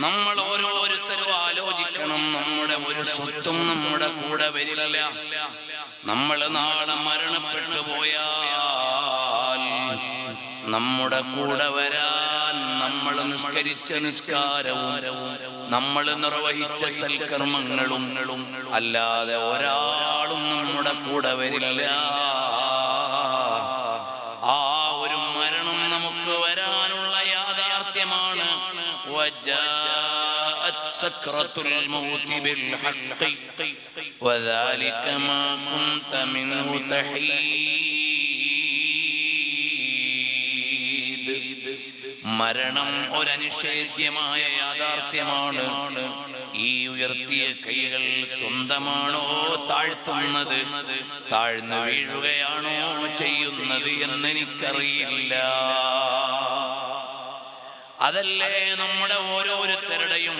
നമ്മൾ ഓരോരുത്തരും ആലോചിക്കണം, നമ്മുടെ ഒരു സ്വത്തും നമ്മുടെ കൂടെ വരില്ല. നമ്മൾ നാളെ മരണപ്പെട്ടു പോയാൽ നമ്മുടെ കൂടെ വരാൻ നമ്മൾ നിസ്കരിച്ച നിസ്കാരവും നമ്മൾ നിർവഹിച്ച സൽക്കർമ്മങ്ങളും അല്ലാതെ ഒരാളും നമ്മുടെ കൂടെ വരില്ല. ആ ഒരു മരണം നമുക്ക് വരാനുള്ള യാഥാർത്ഥ്യമാണ്. സക്രത്തുൽ മൗതി ബിൽ ഹഖ് വദാലിക മാ കുൻത മിൻഹു തഹീദ്. മരണം ഒരനിഷേധ്യമായ യാഥാർത്ഥ്യമാണ്. ഈ ഉയർത്തിയ കൈകൾ സ്വന്തമാണോ താഴ്ത്തുന്നത്, താഴ്ന്നു വീഴുകയാണോ ചെയ്യുന്നത് എന്നെനിക്കറിയില്ല. അതല്ലേ നമ്മുടെ ഓരോരുത്തരുടെയും